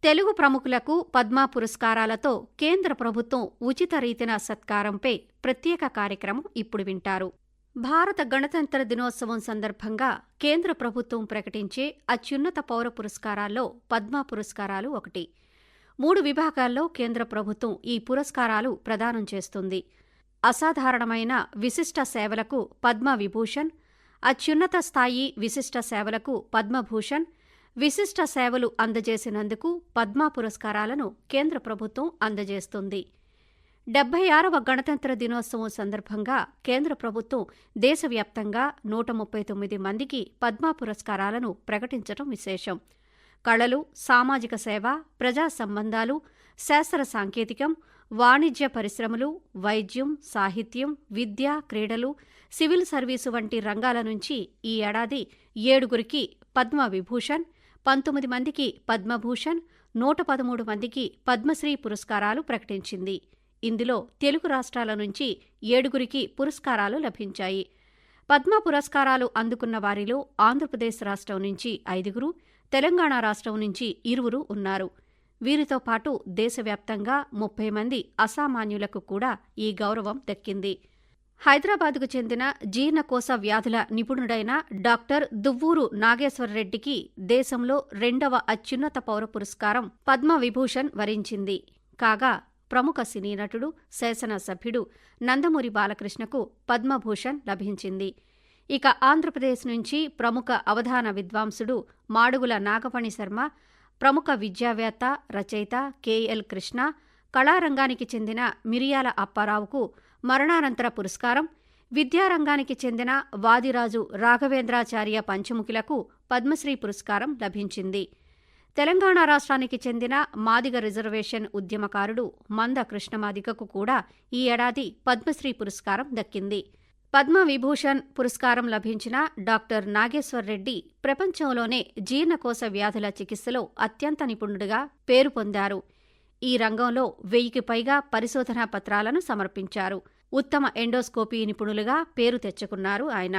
తెలుగు ప్రముఖులకు పద్మ పురస్కారాలతో కేంద్ర ప్రభుత్వం ఉచిత రీతిన సత్కారంపై ప్రత్యేక కార్యక్రమం ఇప్పుడు వింటారు. భారత గణతంత్ర దినోత్సవం సందర్భంగా కేంద్ర ప్రభుత్వం ప్రకటించే అత్యున్నత పౌర పురస్కారాల్లో పద్మ పురస్కారాలు ఒకటి. 3 విభాగాల్లో కేంద్ర ప్రభుత్వం ఈ పురస్కారాలు ప్రదానం చేస్తుంది. అసాధారణమైన విశిష్ట సేవలకు పద్మ విభూషణ్, అత్యున్నత స్థాయి విశిష్ట సేవలకు పద్మభూషణ్, విశిష్ట సేవలు అందజేసినందుకు పద్మ పురస్కారాలను కేంద్ర ప్రభుత్వం అందజేస్తుంది. 76వ గణతంత్ర దినోత్సవం సందర్భంగా కేంద్ర ప్రభుత్వం దేశవ్యాప్తంగా 139 మందికి పద్మ పురస్కారాలను ప్రకటించడం విశేషం. కళలు, సామాజిక సేవ, ప్రజా సంబంధాలు, శాస్త్ర సాంకేతికం, వాణిజ్య పరిశ్రమలు, వైద్యం, సాహిత్యం, విద్య, క్రీడలు, సివిల్ సర్వీసు వంటి రంగాల నుంచి ఈ ఏడాది 7గురికి పద్మ విభూషణ్, 19 మందికి పద్మభూషణ్, 113 మందికి పద్మశ్రీ పురస్కారాలు ప్రకటించింది. ఇందులో తెలుగు రాష్ట్రాల నుంచి 7గురికి పురస్కారాలు లభించాయి. పద్మ పురస్కారాలు అందుకున్న వారిలో ఆంధ్రప్రదేశ్ రాష్ట్రం నుంచి 5గురు, తెలంగాణ రాష్ట్రం నుంచి 2 ఉన్నారు. వీరితో పాటు దేశవ్యాప్తంగా 30 మంది అసామాన్యులకు కూడా ఈ గౌరవం దక్కింది. హైదరాబాద్కు చెందిన జీర్ణకోశ వ్యాధుల నిపుణుడైన డాక్టర్ దువ్వూరు నాగేశ్వరరెడ్డికి దేశంలో 2వ అత్యున్నత పౌర పురస్కారం పద్మవిభూషణ్ వరించింది. కాగా ప్రముఖ సినీ నటుడు, శాసనసభ్యుడు నందమూరి బాలకృష్ణకు పద్మభూషణ్ లభించింది. ఇక ఆంధ్రప్రదేశ్ నుంచి ప్రముఖ అవధాన విద్వాంసుడు మాడుగుల నాగఫణి శర్మ, ప్రముఖ విద్యావేత్త, రచయిత కెఎల్ కృష్ణ, కళారంగానికి చెందిన మిరియాల అప్పారావుకు మరణానంతర పురస్కారం, విద్యారంగానికి చెందిన వాదిరాజు రాఘవేంద్రాచార్య పంచముఖులకు పద్మశ్రీ పురస్కారం లభించింది. తెలంగాణ రాష్ట్రానికి చెందిన మాదిగ రిజర్వేషన్ ఉద్యమకారుడు మంద కృష్ణమాదిగకు కూడా ఈ ఏడాది పద్మశ్రీ పురస్కారం దక్కింది. పద్మవిభూషణ్ పురస్కారం లభించిన డాక్టర్ నాగేశ్వరరెడ్డి ప్రపంచంలోనే జీర్ణకోశ వ్యాధుల చికిత్సలో అత్యంత నిపుణుడిగా పేరు పొందారు. ఈ రంగంలో 1000కి పైగా పరిశోధనా పత్రాలను సమర్పించారు. ఉత్తమ ఎండోస్కోపీ నిపుణులుగా పేరు తెచ్చుకున్నారు ఆయన.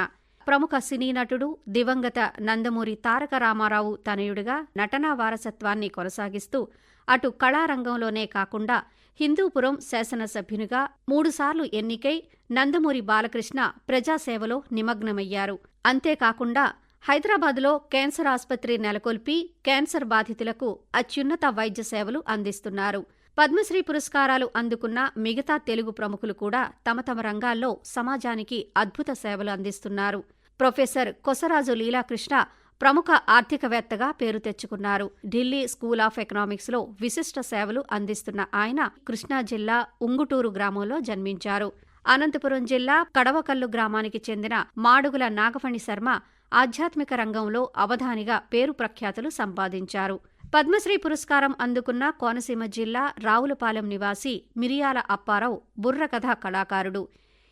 ప్రముఖ సినీ నటుడు, దివంగత నందమూరి తారక రామారావు తనయుడిగా నటనా వారసత్వాన్ని కొనసాగిస్తూ అటు కళారంగంలోనే కాకుండా హిందూపురం శాసనసభ్యునిగా 3 సార్లు ఎన్నికై నందమూరి బాలకృష్ణ ప్రజాసేవలో నిమగ్నమయ్యారు. అంతేకాకుండా హైదరాబాదులో క్యాన్సర్ ఆస్పత్రి నెలకొల్పి క్యాన్సర్ బాధితులకు అత్యున్నత వైద్య సేవలు అందిస్తున్నారు. పద్మశ్రీ పురస్కారాలు అందుకున్న మిగతా తెలుగు ప్రముఖులు కూడా తమ తమ రంగాల్లో సమాజానికి అద్భుత సేవలు అందిస్తున్నారు. ప్రొఫెసర్ కొసరాజు లీలాకృష్ణ ప్రముఖ ఆర్థికవేత్తగా పేరు తెచ్చుకున్నారు. ఢిల్లీ స్కూల్ ఆఫ్ ఎకనామిక్స్లో విశిష్ట సేవలు అందిస్తున్న ఆయన కృష్ణా జిల్లా ఉంగుటూరు గ్రామంలో జన్మించారు. అనంతపురం జిల్లా కడవకల్లు గ్రామానికి చెందిన మాడుగుల నాగఫణి శర్మ ఆధ్యాత్మిక రంగంలో అవధానిగా పేరు ప్రఖ్యాతులు సంపాదించారు. పద్మశ్రీ పురస్కారం అందుకున్న కోనసీమ జిల్లా రావులపాలెం నివాసి మిరియాల అప్పారావు బుర్రకథ కళాకారుడు.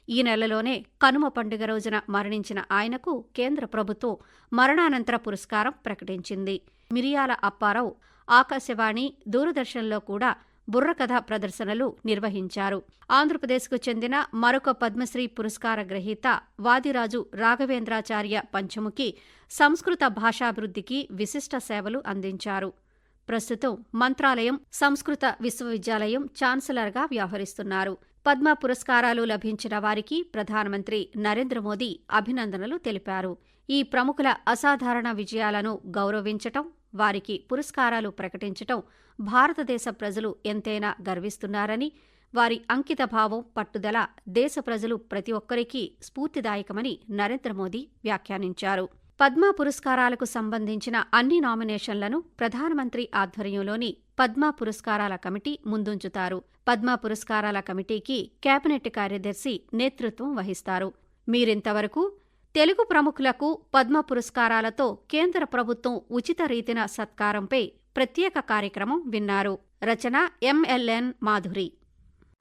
ఈ నెలలోనే కనుమ పండుగ రోజున మరణించిన ఆయనకు కేంద్ర ప్రభుత్వం మరణానంతర పురస్కారం ప్రకటించింది. మిరియాల అప్పారావు ఆకాశవాణి, దూరదర్శన్లో కూడా బుర్రకథ ప్రదర్శనలు నిర్వహించారు. ఆంధ్రప్రదేశ్కు చెందిన మరొక పద్మశ్రీ పురస్కార గ్రహీత వాదిరాజు రాఘవేంద్రాచార్య పంచముఖి సంస్కృత భాషాభివృద్ధికి విశిష్ట సేవలు అందించారు. ప్రస్తుతం మంత్రాలయం సంస్కృత విశ్వవిద్యాలయం ఛాన్సలర్గా వ్యవహరిస్తున్నారు. పద్మ పురస్కారాలు లభించిన వారికి ప్రధానమంత్రి నరేంద్ర మోదీ అభినందనలు తెలిపారు. ఈ ప్రముఖుల అసాధారణ విజయాలను గౌరవించటం, వారికి పురస్కారాలు ప్రకటించటం భారతదేశ ప్రజలు ఎంతైనా గర్విస్తున్నారని, వారి అంకితభావం, పట్టుదల దేశ ప్రజలు ప్రతి ఒక్కరికీ స్ఫూర్తిదాయకమని నరేంద్ర మోదీ వ్యాఖ్యానించారు. పద్మ పురస్కారాలకు సంబంధించిన అన్ని నామినేషన్లను ప్రధానమంత్రి ఆధ్వర్యంలోని పద్మ పురస్కారాల కమిటీ ముందుంచుతారు. పద్మ పురస్కారాల కమిటీకి కేబినెట్ కార్యదర్శి నేతృత్వం వహిస్తారు. మీరింతవరకు తెలుగు ప్రముఖులకు పద్మ పురస్కారాలతో కేంద్ర ప్రభుత్వం ఉచిత రీతిన సత్కారంపై ప్రత్యేక కార్యక్రమం విన్నారు. రచన ఎంఎల్ఎన్ మాధురి.